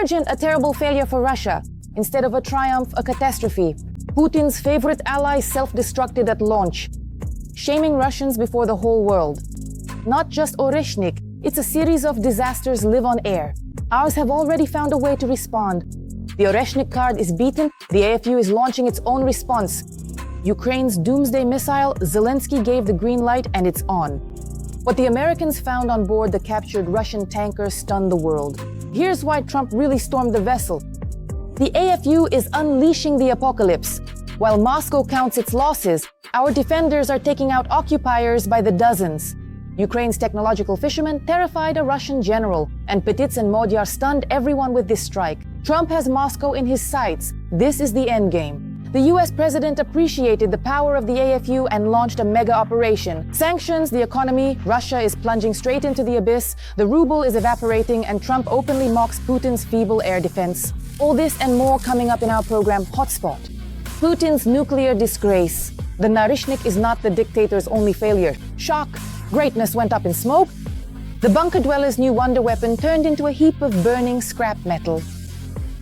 emergent, a terrible failure for Russia. Instead of a triumph, a catastrophe. Putin's favorite ally self-destructed at launch, shaming Russians before the whole world. Not just Oreshnik, it's a series of disasters live on air. Ours have already found a way to respond. The Oreshnik card is beaten, the AFU is launching its own response. Ukraine's Doomsday missile, Zelensky gave the green light and it's on. What the Americans found on board the captured Russian tanker stunned the world. Here's why Trump really stormed the vessel. The AFU is unleashing the apocalypse. While Moscow counts its losses, our defenders are taking out occupiers by the dozens. Ukraine's technological fishermen terrified a Russian general, and Petits and Modyar stunned everyone with this strike. Trump has Moscow in his sights. This is the endgame. The US president appreciated the power of the AFU and launched a mega operation. Sanctions the economy, Russia is plunging straight into the abyss, the ruble is evaporating, and Trump openly mocks Putin's feeble air defense. All this and more coming up in our program Hotspot. Putin's nuclear disgrace. The Oreshnik is not the dictator's only failure. Shock! Greatness went up in smoke. The bunker dweller's new wonder weapon turned into a heap of burning scrap metal.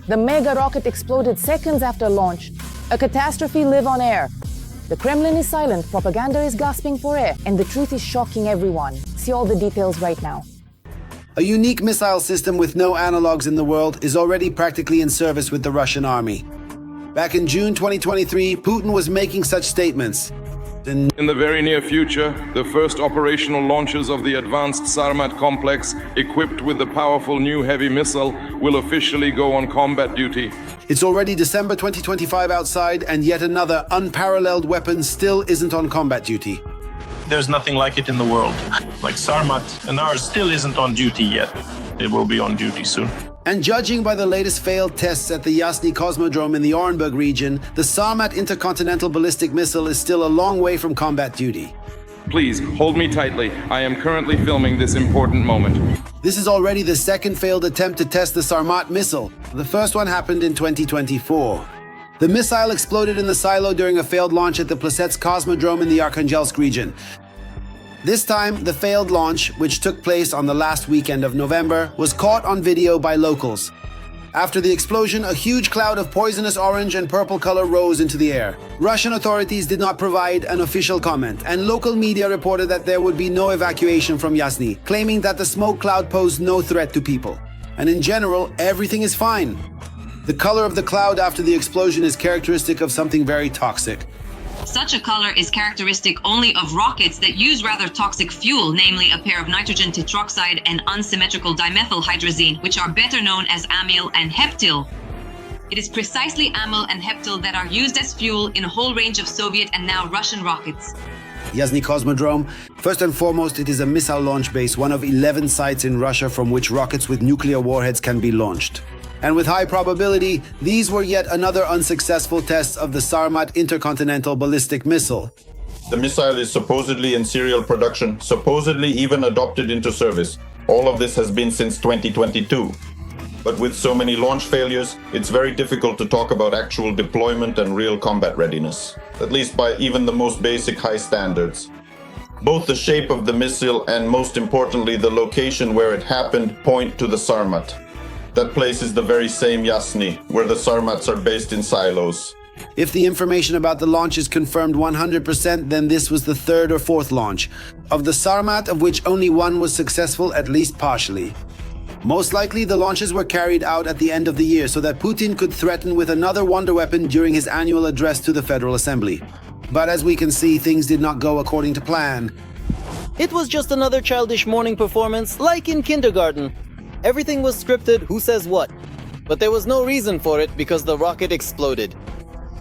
The mega rocket exploded seconds after launch. A catastrophe live on air. The Kremlin is silent, propaganda is gasping for air, and the truth is shocking everyone. See all the details right now. A unique missile system with no analogs in the world is already practically in service with the Russian army. Back in June 2023, Putin was making such statements. In the very near future, the first operational launches of the advanced Sarmat complex, equipped with the powerful new heavy missile, will officially go on combat duty. It's already December 2025 outside, and yet another unparalleled weapon still isn't on combat duty. There's nothing like it in the world. Like Sarmat, and ours still isn't on duty yet. It will be on duty soon. And judging by the latest failed tests at the Yasny Cosmodrome in the Orenburg region, the Sarmat intercontinental ballistic missile is still a long way from combat duty. Please, hold me tightly. I am currently filming this important moment. This is already the second failed attempt to test the Sarmat missile. The first one happened in 2024. The missile exploded in the silo during a failed launch at the Plesets Cosmodrome in the Arkhangelsk region. This time, the failed launch, which took place on the last weekend of November, was caught on video by locals. After the explosion, a huge cloud of poisonous orange and purple color rose into the air. Russian authorities did not provide an official comment, and local media reported that there would be no evacuation from Yasny, claiming that the smoke cloud posed no threat to people. And in general, everything is fine. The color of the cloud after the explosion is characteristic of something very toxic. Such a color is characteristic only of rockets that use rather toxic fuel, namely a pair of nitrogen tetroxide and unsymmetrical dimethylhydrazine, which are better known as amyl and heptyl. It is precisely amyl and heptyl that are used as fuel in a whole range of Soviet and now Russian rockets. Yasny Cosmodrome. First and foremost, it is a missile launch base, one of 11 sites in Russia from which rockets with nuclear warheads can be launched. And with high probability, these were yet another unsuccessful test of the Sarmat intercontinental ballistic missile. The missile is supposedly in serial production, supposedly even adopted into service. All of this has been since 2022. But with so many launch failures, it's very difficult to talk about actual deployment and real combat readiness, at least by even the most basic high standards. Both the shape of the missile and, most importantly, the location where it happened point to the Sarmat. That place is the very same Yasny, where the Sarmats are based in silos. If the information about the launch is confirmed 100%, then this was the third or fourth launch of the Sarmat, of which only one was successful, at least partially. Most likely, the launches were carried out at the end of the year so that Putin could threaten with another wonder weapon during his annual address to the Federal Assembly. But as we can see, things did not go according to plan. It was just another childish morning performance, like in kindergarten. Everything was scripted, who says what. But there was no reason for it because the rocket exploded.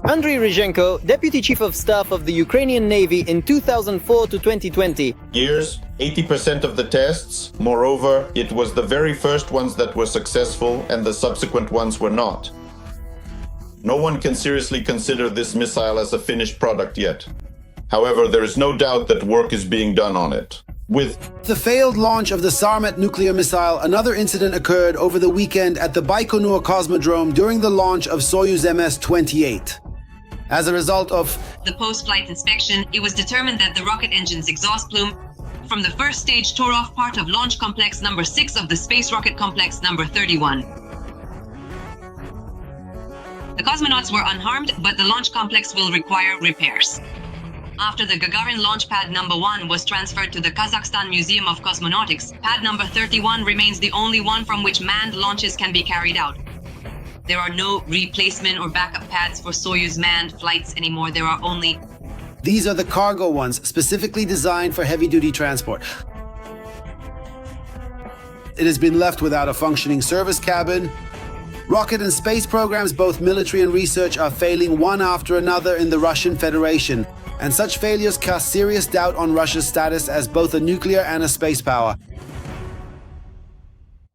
Andriy Ryzhenko, Deputy Chief of Staff of the Ukrainian Navy in 2004 to 2020. Years, 80% of the tests. Moreover, it was the very first ones that were successful and the subsequent ones were not. No one can seriously consider this missile as a finished product yet. However, there is no doubt that work is being done on it. With the failed launch of the Sarmat nuclear missile, another incident occurred over the weekend at the Baikonur Cosmodrome during the launch of Soyuz MS-28. As a result of the post-flight inspection, it was determined that the rocket engine's exhaust plume from the first stage tore off part of Launch Complex number 6 of the Space Rocket Complex number 31. The cosmonauts were unharmed, but the launch complex will require repairs. After the Gagarin launch pad number 1 was transferred to the Kazakhstan Museum of Cosmonautics, pad number 31 remains the only one from which manned launches can be carried out. There are no replacement or backup pads for Soyuz manned flights anymore. There are only... These are the cargo ones, specifically designed for heavy-duty transport. It has been left without a functioning service cabin. Rocket and space programs, both military and research, are failing one after another in the Russian Federation. And such failures cast serious doubt on Russia's status as both a nuclear and a space power.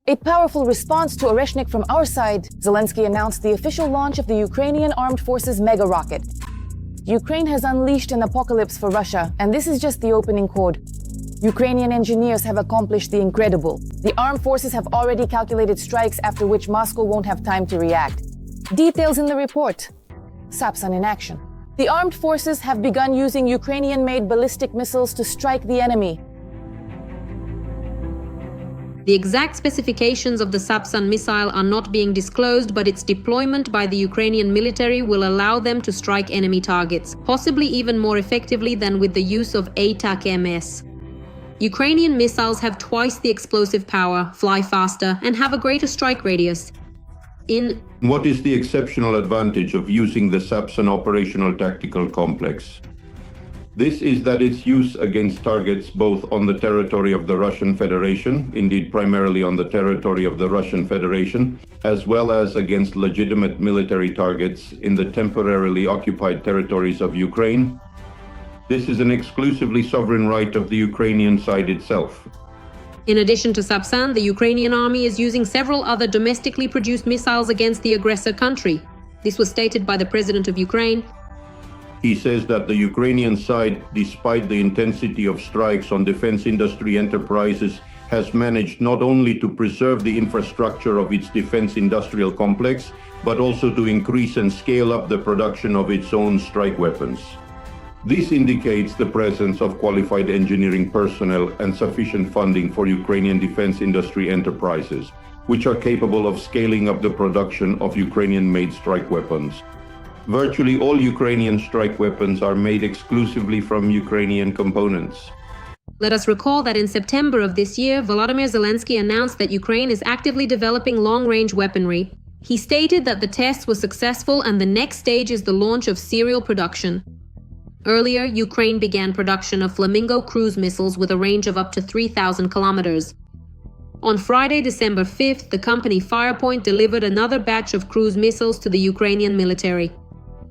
A powerful response to Oreshnik from our side, Zelensky announced the official launch of the Ukrainian Armed Forces mega-rocket. Ukraine has unleashed an apocalypse for Russia, and this is just the opening chord. Ukrainian engineers have accomplished the incredible. The armed forces have already calculated strikes after which Moscow won't have time to react. Details in the report. Sapsan in action. The armed forces have begun using Ukrainian-made ballistic missiles to strike the enemy. The exact specifications of the Sapsan missile are not being disclosed, but its deployment by the Ukrainian military will allow them to strike enemy targets, possibly even more effectively than with the use of ATAK-MS. Ukrainian missiles have twice the explosive power, fly faster, and have a greater strike radius. What is the exceptional advantage of using the Sapsan operational tactical complex? This is that its use against targets both on the territory of the Russian Federation, indeed primarily on the territory of the Russian Federation, as well as against legitimate military targets in the temporarily occupied territories of Ukraine. This is an exclusively sovereign right of the Ukrainian side itself. In addition to Sapsan, the Ukrainian army is using several other domestically produced missiles against the aggressor country. This was stated by the president of Ukraine. He says that the Ukrainian side, despite the intensity of strikes on defense industry enterprises, has managed not only to preserve the infrastructure of its defense industrial complex, but also to increase and scale up the production of its own strike weapons. This indicates the presence of qualified engineering personnel and sufficient funding for Ukrainian defense industry enterprises, which are capable of scaling up the production of Ukrainian-made strike weapons. Virtually all Ukrainian strike weapons are made exclusively from Ukrainian components. Let us recall that in September of this year, Volodymyr Zelensky announced that Ukraine is actively developing long-range weaponry. He stated that the tests were successful and the next stage is the launch of serial production. Earlier, Ukraine began production of Flamingo cruise missiles with a range of up to 3,000 kilometers. On Friday, December 5th, the company Firepoint delivered another batch of cruise missiles to the Ukrainian military.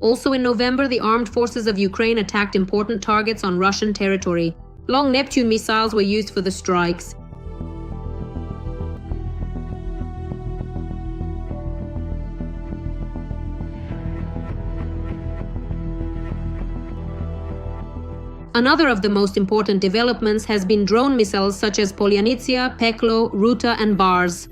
Also in November, the armed forces of Ukraine attacked important targets on Russian territory. Long Neptune missiles were used for the strikes. Another of the most important developments has been drone missiles such as Polyanitsia, Peklo, Ruta and Bars.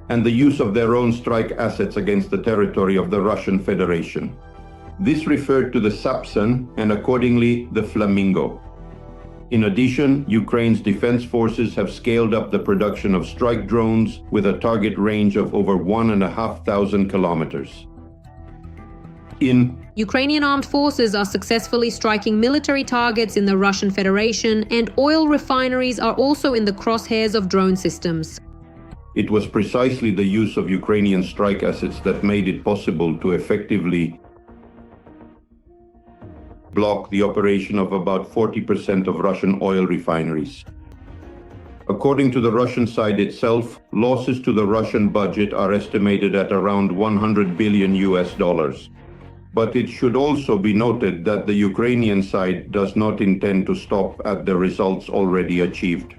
And the use of their own strike assets against the territory of the Russian Federation. This referred to the Sapsan and accordingly the Flamingo. In addition, Ukraine's defense forces have scaled up the production of strike drones with a target range of over 1,500 kilometers. Ukrainian armed forces are successfully striking military targets in the Russian Federation, and oil refineries are also in the crosshairs of drone systems. It was precisely the use of Ukrainian strike assets that made it possible to effectively block the operation of about 40% of Russian oil refineries. According to the Russian side itself, losses to the Russian budget are estimated at around $100 billion. But it should also be noted that the Ukrainian side does not intend to stop at the results already achieved.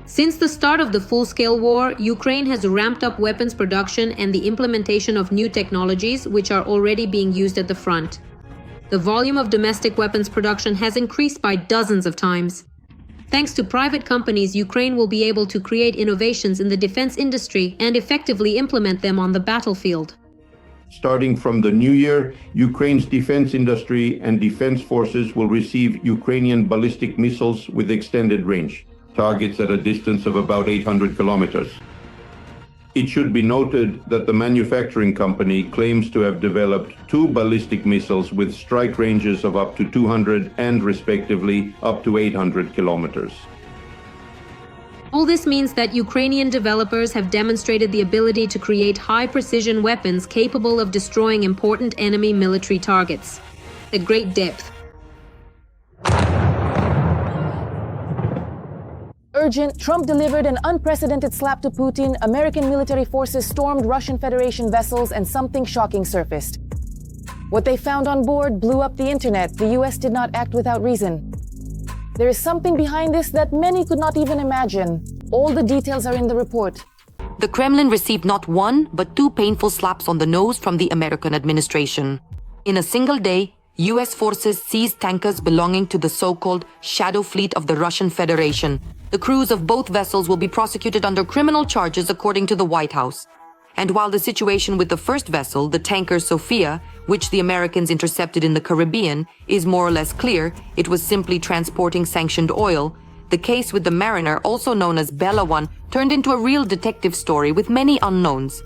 Since the start of the full-scale war, Ukraine has ramped up weapons production and the implementation of new technologies, which are already being used at the front. The volume of domestic weapons production has increased by dozens of times. Thanks to private companies, Ukraine will be able to create innovations in the defense industry and effectively implement them on the battlefield. Starting from the new year, Ukraine's defense industry and defense forces will receive Ukrainian ballistic missiles with extended range, targets at a distance of about 800 kilometers. It should be noted that the manufacturing company claims to have developed 2 ballistic missiles with strike ranges of up to 200 and, respectively, up to 800 kilometers. All this means that Ukrainian developers have demonstrated the ability to create high-precision weapons capable of destroying important enemy military targets at great depth. Urgent, Trump delivered an unprecedented slap to Putin. American military forces stormed Russian Federation vessels and something shocking surfaced. What they found on board blew up the internet. The US did not act without reason. There is something behind this that many could not even imagine. All the details are in the report. The Kremlin received not one, but 2 painful slaps on the nose from the American administration. In a single day, US forces seized tankers belonging to the so-called Shadow Fleet of the Russian Federation. The crews of both vessels will be prosecuted under criminal charges according to the White House. And while the situation with the first vessel, the tanker Sofia, which the Americans intercepted in the Caribbean, is more or less clear, it was simply transporting sanctioned oil, the case with the Mariner, also known as Bella 1, turned into a real detective story with many unknowns.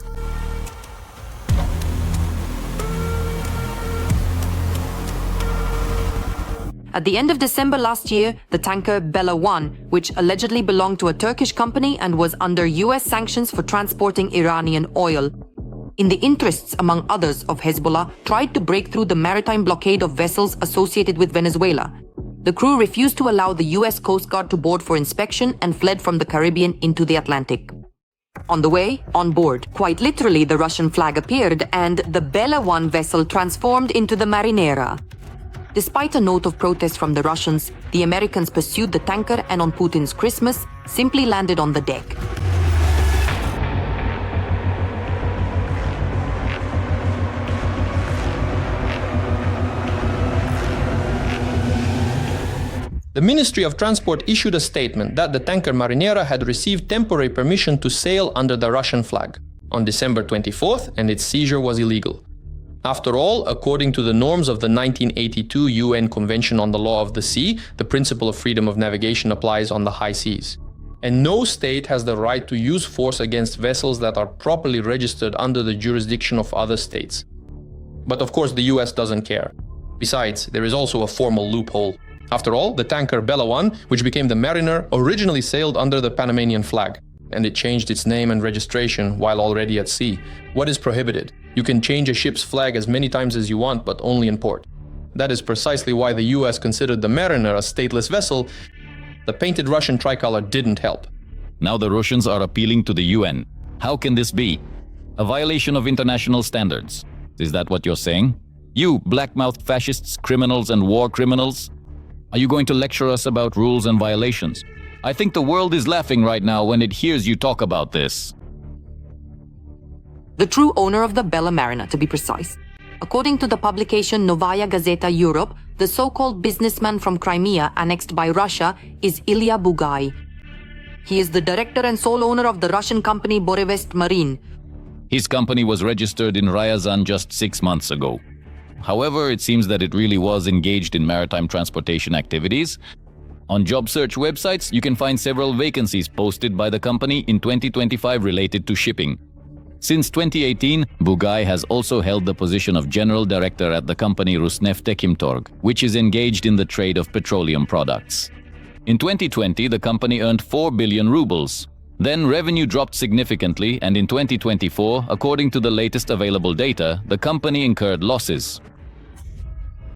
At the end of December last year, the tanker Bella 1, which allegedly belonged to a Turkish company and was under US sanctions for transporting Iranian oil, in the interests, among others, of Hezbollah, tried to break through the maritime blockade of vessels associated with Venezuela. The crew refused to allow the US Coast Guard to board for inspection and fled from the Caribbean into the Atlantic. On the way, on board, quite literally the Russian flag appeared and the Bella 1 vessel transformed into the Marinera. Despite a note of protest from the Russians, the Americans pursued the tanker and on Putin's Christmas, simply landed on the deck. The Ministry of Transport issued a statement that the tanker Marinera had received temporary permission to sail under the Russian flag on December 24th, and its seizure was illegal. After all, according to the norms of the 1982 UN Convention on the Law of the Sea, the principle of freedom of navigation applies on the high seas. And no state has the right to use force against vessels that are properly registered under the jurisdiction of other states. But of course, the US doesn't care. Besides, there is also a formal loophole. After all, the tanker Bella 1, which became the Mariner, originally sailed under the Panamanian flag, and it changed its name and registration while already at sea. What is prohibited? You can change a ship's flag as many times as you want, but only in port. That is precisely why the US considered the Mariner a stateless vessel. The painted Russian tricolor didn't help. Now the Russians are appealing to the UN. How can this be? A violation of international standards. Is that what you're saying? You, black-mouthed fascists, criminals and war criminals? Are you going to lecture us about rules and violations? I think the world is laughing right now when it hears you talk about this. The true owner of the Bella Mariner, to be precise. According to the publication Novaya Gazeta Europe, the so-called businessman from Crimea annexed by Russia is Ilya Bugai. He is the director and sole owner of the Russian company Borevest Marine. His company was registered in Ryazan just 6 months ago. However, it seems that it really was engaged in maritime transportation activities. On job search websites, you can find several vacancies posted by the company in 2025 related to shipping. Since 2018, Bugai has also held the position of general director at the company Rusneftekimtorg, which is engaged in the trade of petroleum products. In 2020, the company earned 4 billion rubles. Then revenue dropped significantly, and in 2024, according to the latest available data, the company incurred losses.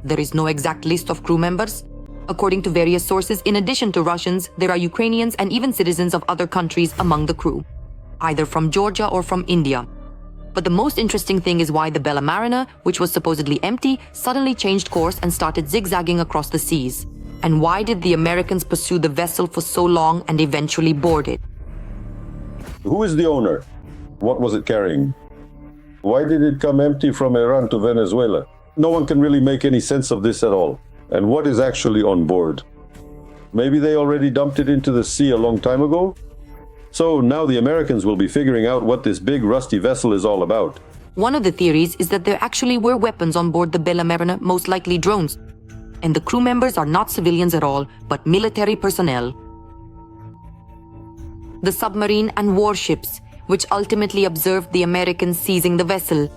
There is no exact list of crew members. According to various sources, in addition to Russians, there are Ukrainians and even citizens of other countries among the crew, either from Georgia or from India. But the most interesting thing is why the Bella Mariner, which was supposedly empty, suddenly changed course and started zigzagging across the seas. And why did the Americans pursue the vessel for so long and eventually board it? Who is the owner? What was it carrying? Why did it come empty from Iran to Venezuela? No one can really make any sense of this at all. And what is actually on board? Maybe they already dumped it into the sea a long time ago? So now the Americans will be figuring out what this big rusty vessel is all about. One of the theories is that there actually were weapons on board the Bella Mariner, most likely drones. And the crew members are not civilians at all, but military personnel. The submarine and warships, which ultimately observed the Americans seizing the vessel.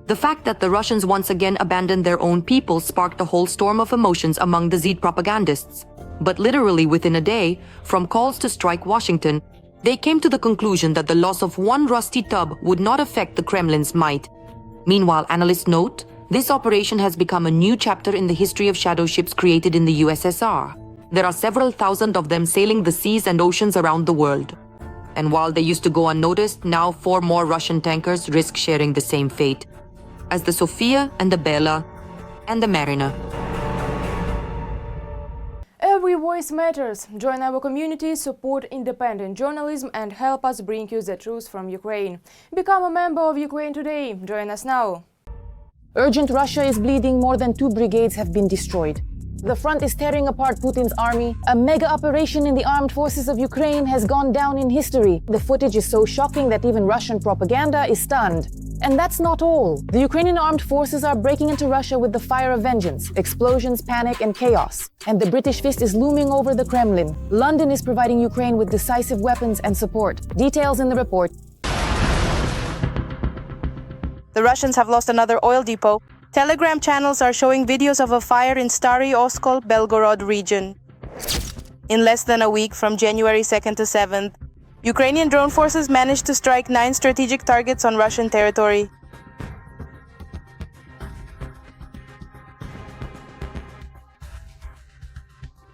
The fact that the Russians once again abandoned their own people sparked a whole storm of emotions among the Z propagandists. But literally within a day, from calls to strike Washington, they came to the conclusion that the loss of one rusty tub would not affect the Kremlin's might. Meanwhile, analysts note, this operation has become a new chapter in the history of shadow ships created in the USSR. There are several thousand of them sailing the seas and oceans around the world. And while they used to go unnoticed, now 4 more Russian tankers risk sharing the same fate as the Sofia and the Bella and the Mariner. Every voice matters. Join our community, support independent journalism and help us bring you the truth from Ukraine. Become a member of Ukraine today. Join us now. Urgent Russia is bleeding. More than 2 brigades have been destroyed. The front is tearing apart Putin's army. A mega operation in the armed forces of Ukraine has gone down in history. The footage is so shocking that even Russian propaganda is stunned. And that's not all. The Ukrainian armed forces are breaking into Russia with the fire of vengeance, explosions, panic, and chaos. And the British fist is looming over the Kremlin. London is providing Ukraine with decisive weapons and support. Details in the report. The Russians have lost another oil depot. Telegram channels are showing videos of a fire in Stary Oskol, Belgorod region. In less than a week, from January 2nd to 7th, Ukrainian drone forces managed to strike 9 strategic targets on Russian territory.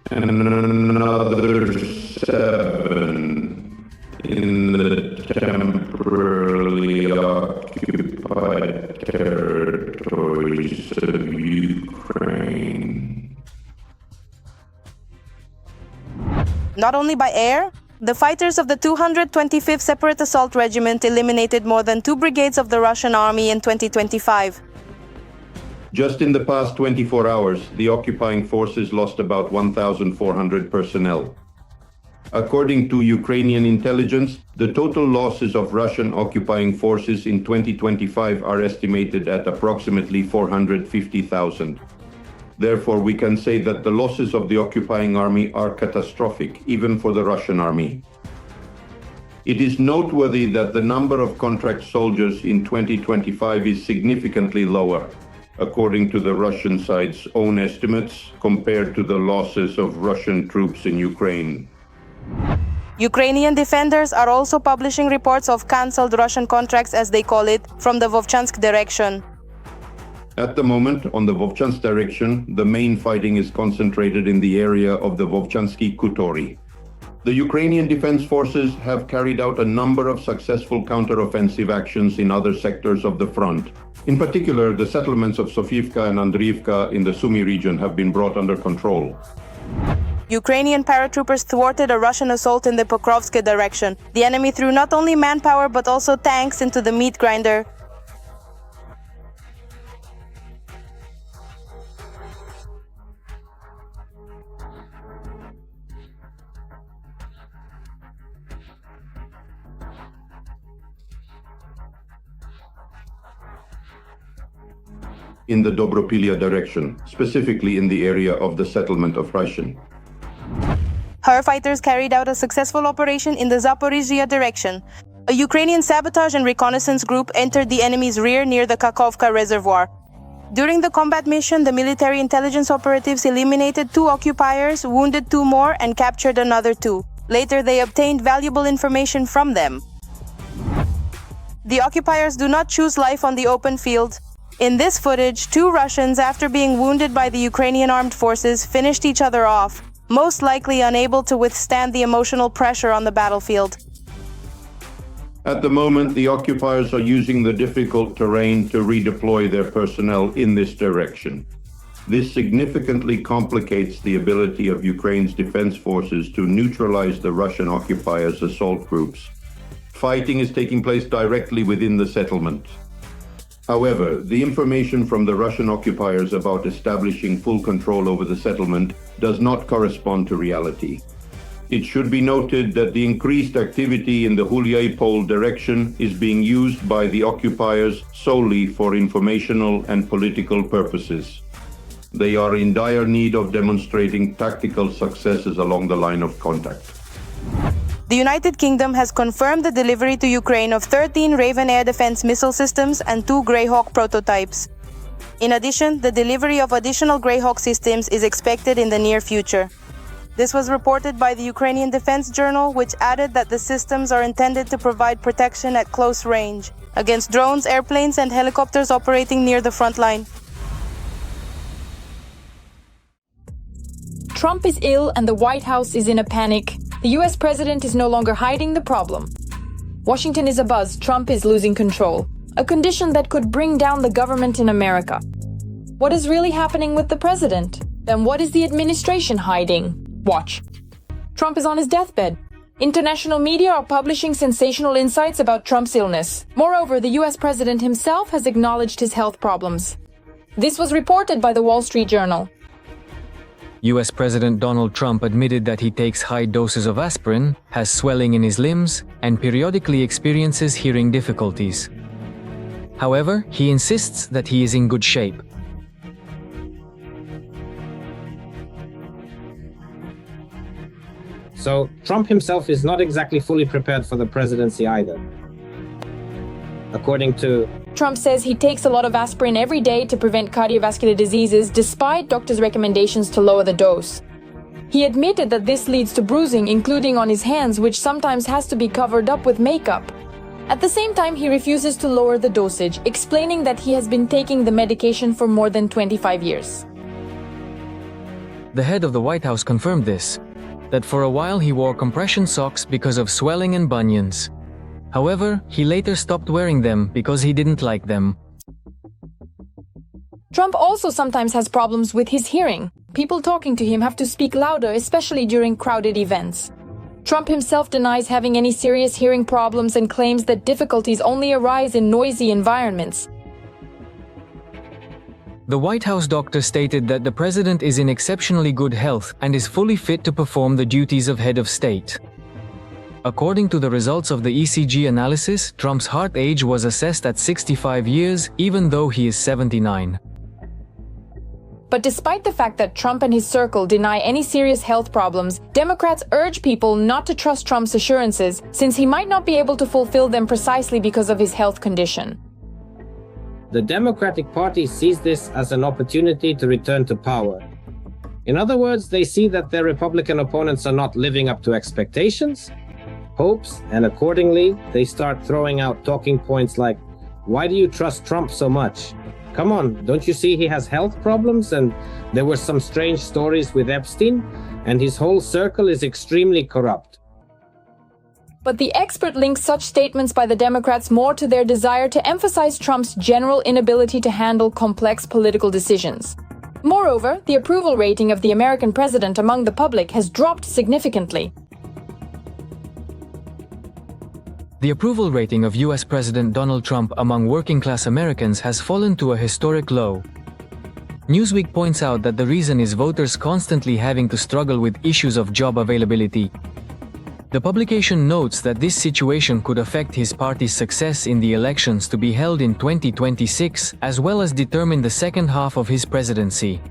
Another 7 in the temporarily occupied territories of Ukraine. Not only by air, the fighters of the 225th Separate Assault Regiment eliminated more than 2 brigades of the Russian army in 2025. Just in the past 24 hours, the occupying forces lost about 1,400 personnel. According to Ukrainian intelligence, the total losses of Russian occupying forces in 2025 are estimated at approximately 450,000. Therefore, we can say that the losses of the occupying army are catastrophic, even for the Russian army. It is noteworthy that the number of contract soldiers in 2025 is significantly lower, according to the Russian side's own estimates, compared to the losses of Russian troops in Ukraine. Ukrainian defenders are also publishing reports of cancelled Russian contracts, as they call it, from the Vovchansk direction. At the moment, on the Vovchansk direction, the main fighting is concentrated in the area of the Vovchansky Kutori. The Ukrainian Defense Forces have carried out a number of successful counter-offensive actions in other sectors of the front. In particular, the settlements of Sofivka and Andriivka in the Sumy region have been brought under control. Ukrainian paratroopers thwarted a Russian assault in the Pokrovsk direction. The enemy threw not only manpower but also tanks into the meat grinder. In the Dobropilya direction, specifically in the area of the settlement of Ryshin. Her fighters carried out a successful operation in the Zaporizhia direction. A Ukrainian sabotage and reconnaissance group entered the enemy's rear near the Kakovka reservoir. During the combat mission, the military intelligence operatives eliminated 2 occupiers, wounded 2 more, and captured another 2. Later, they obtained valuable information from them. The occupiers do not choose life on the open field. In this footage, 2 Russians, after being wounded by the Ukrainian armed forces, finished each other off, most likely unable to withstand the emotional pressure on the battlefield. At the moment, the occupiers are using the difficult terrain to redeploy their personnel in this direction. This significantly complicates the ability of Ukraine's defense forces to neutralize the Russian occupiers' assault groups. Fighting is taking place directly within the settlement. However, the information from the Russian occupiers about establishing full control over the settlement does not correspond to reality. It should be noted that the increased activity in the Hulyai-Pol direction is being used by the occupiers solely for informational and political purposes. They are in dire need of demonstrating tactical successes along the line of contact. The United Kingdom has confirmed the delivery to Ukraine of 13 Raven air defense missile systems and 2 Greyhawk prototypes. In addition, the delivery of additional Greyhawk systems is expected in the near future. This was reported by the Ukrainian Defense Journal, which added that the systems are intended to provide protection at close range against drones, airplanes, and helicopters operating near the front line. Trump is ill and the White House is in a panic. The US president is no longer hiding the problem. Washington is abuzz. Trump is losing control. A condition that could bring down the government in America. What is really happening with the president? Then what is the administration hiding? Watch. Trump is on his deathbed. International media are publishing sensational insights about Trump's illness. Moreover, the US president himself has acknowledged his health problems. This was reported by the Wall Street Journal. US President Donald Trump admitted that he takes high doses of aspirin, has swelling in his limbs, and periodically experiences hearing difficulties. However, he insists that he is in good shape. So Trump himself is not exactly fully prepared for the presidency either. According to Trump says he takes a lot of aspirin every day to prevent cardiovascular diseases despite doctors' recommendations to lower the dose. He admitted that this leads to bruising, including on his hands, which sometimes has to be covered up with makeup. At the same time, he refuses to lower the dosage, explaining that he has been taking the medication for more than 25 years. The head of the White House confirmed this, that for a while he wore compression socks because of swelling and bunions. However, he later stopped wearing them because he didn't like them. Trump also sometimes has problems with his hearing. People talking to him have to speak louder, especially during crowded events. Trump himself denies having any serious hearing problems and claims that difficulties only arise in noisy environments. The White House doctor stated that the president is in exceptionally good health and is fully fit to perform the duties of head of state. According to the results of the ECG analysis, Trump's heart age was assessed at 65 years, even though he is 79. But despite the fact that Trump and his circle deny any serious health problems, Democrats urge people not to trust Trump's assurances, since he might not be able to fulfill them precisely because of his health condition. the Democratic Party sees this as an opportunity to return to power. In other words, they see that their Republican opponents are not living up to expectations, hopes, and accordingly, they start throwing out talking points like, why do you trust Trump so much? Come on, don't you see he has health problems? And there were some strange stories with Epstein, and his whole circle is extremely corrupt. But the expert links such statements by the Democrats more to their desire to emphasize Trump's general inability to handle complex political decisions. Moreover, the approval rating of the American president among the public has dropped significantly. The approval rating of US President Donald Trump among working-class Americans has fallen to a historic low. Newsweek points out that the reason is voters constantly having to struggle with issues of job availability. The publication notes that this situation could affect his party's success in the elections to be held in 2026, as well as determine the second half of his presidency.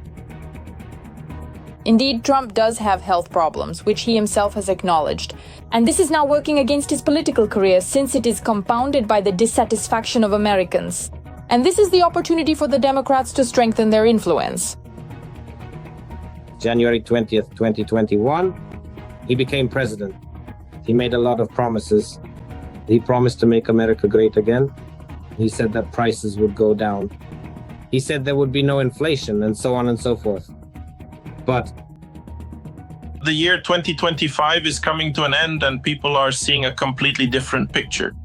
Indeed, Trump does have health problems, which he himself has acknowledged. And this is now working against his political career, since it is compounded by the dissatisfaction of Americans. And this is the opportunity for the Democrats to strengthen their influence. January 20th, 2021, he became president. He made a lot of promises. He promised to make America great again. He said that prices would go down. He said there would be no inflation, and so on and so forth. But the year 2025 is coming to an end, and people are seeing a completely different picture.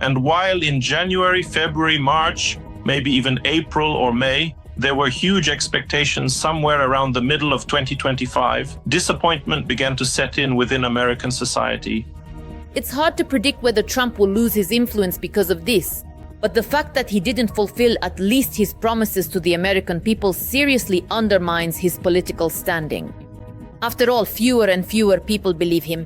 And while in January, February, March, maybe even April or May, there were huge expectations somewhere around the middle of 2025, disappointment began to set in within American society. It's hard to predict whether Trump will lose his influence because of this, but the fact that he didn't fulfill at least his promises to the American people seriously undermines his political standing. After all, fewer and fewer people believe him.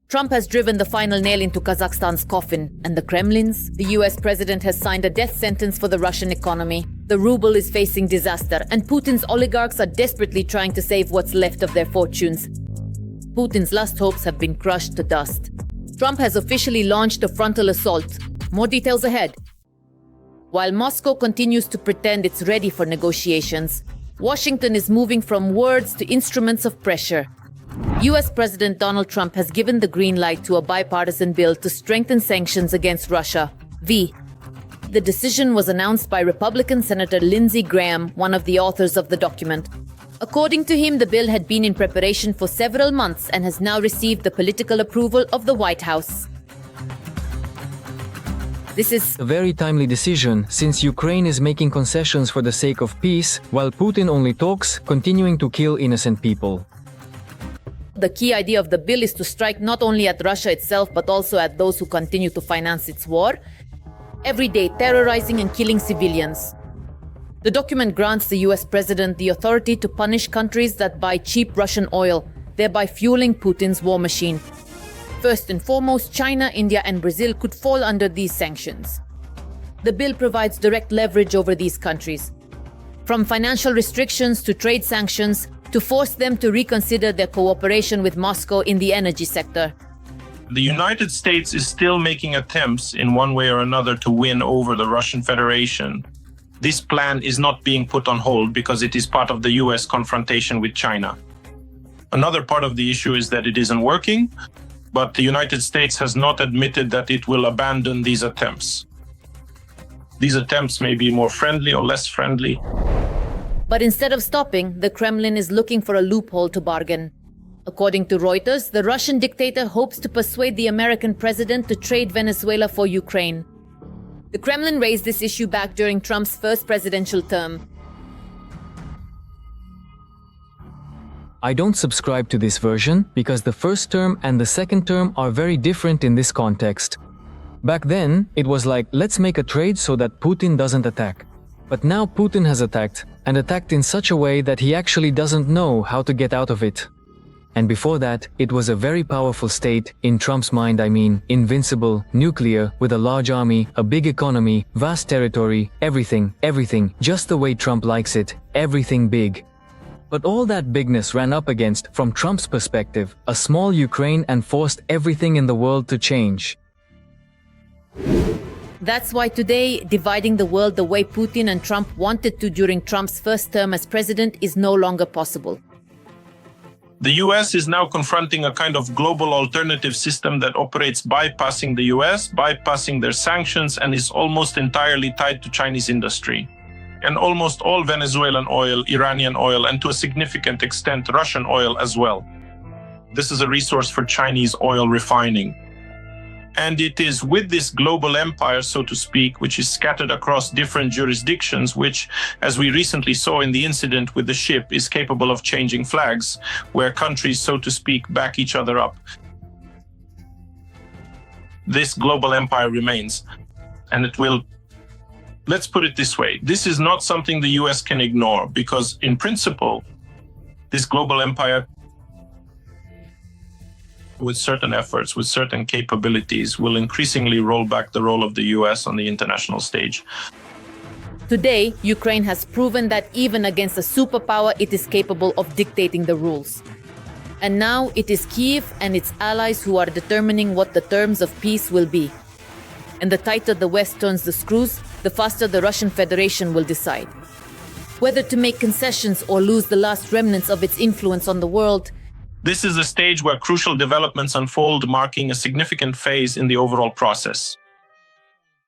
Trump has driven the final nail into Kazakhstan's coffin, and the Kremlin's. The US president has signed a death sentence for the Russian economy. The ruble is facing disaster, and Putin's oligarchs are desperately trying to save what's left of their fortunes. Putin's last hopes have been crushed to dust. Trump has officially launched a frontal assault. More details ahead. While Moscow continues to pretend it's ready for negotiations, Washington is moving from words to instruments of pressure. US President Donald Trump has given the green light to a bipartisan bill to strengthen sanctions against Russia. The decision was announced by Republican Senator Lindsey Graham, one of the authors of the document. According to him, the bill had been in preparation for several months and has now received the political approval of the White House. This is a very timely decision, since Ukraine is making concessions for the sake of peace, while Putin only talks, continuing to kill innocent people. The key idea of the bill is to strike not only at Russia itself, but also at those who continue to finance its war, every day terrorizing and killing civilians. The document grants the US president the authority to punish countries that buy cheap Russian oil, thereby fueling Putin's war machine. First and foremost, China, India, and Brazil could fall under these sanctions. The bill provides direct leverage over these countries, from financial restrictions to trade sanctions, to force them to reconsider their cooperation with Moscow in the energy sector. The United States is still making attempts in one way or another to win over the Russian Federation. This plan is not being put on hold because it is part of the US confrontation with China. Another part of the issue is that it isn't working, but the United States has not admitted that it will abandon these attempts. These attempts may be more friendly or less friendly. But instead of stopping, the Kremlin is looking for a loophole to bargain. According to Reuters, the Russian dictator hopes to persuade the American president to trade Venezuela for Ukraine. The Kremlin raised this issue back during Trump's first presidential term. I don't subscribe to this version because the first term and the second term are very different in this context. Back then, it was like, let's make a trade so that Putin doesn't attack. But now Putin has attacked, and attacked in such a way that he actually doesn't know how to get out of it. And before that, it was a very powerful state, in Trump's mind I mean, invincible, nuclear, with a large army, a big economy, vast territory, everything, just the way Trump likes it, everything big. But all that bigness ran up against, from Trump's perspective, a small Ukraine and forced everything in the world to change. That's why today, dividing the world the way Putin and Trump wanted to during Trump's first term as president is no longer possible. The US is now confronting a kind of global alternative system that operates bypassing the US, bypassing their sanctions, and is almost entirely tied to Chinese industry. And almost all Venezuelan oil, Iranian oil, and to a significant extent Russian oil as well. This is a resource for Chinese oil refining. And it is with this global empire, so to speak, which is scattered across different jurisdictions, which, as we recently saw in the incident with the ship, is capable of changing flags, where countries, so to speak, back each other up. This global empire remains, and it will. Let's put it this way. This is not something the US can ignore, because in principle, this global empire, with certain efforts, with certain capabilities, will increasingly roll back the role of the US on the international stage. Today, Ukraine has proven that even against a superpower, it is capable of dictating the rules. And now it is Kyiv and its allies who are determining what the terms of peace will be. And the tighter the West turns the screws, the faster the Russian Federation will decide. Whether to make concessions or lose the last remnants of its influence on the world. This is a stage where crucial developments unfold, marking a significant phase in the overall process.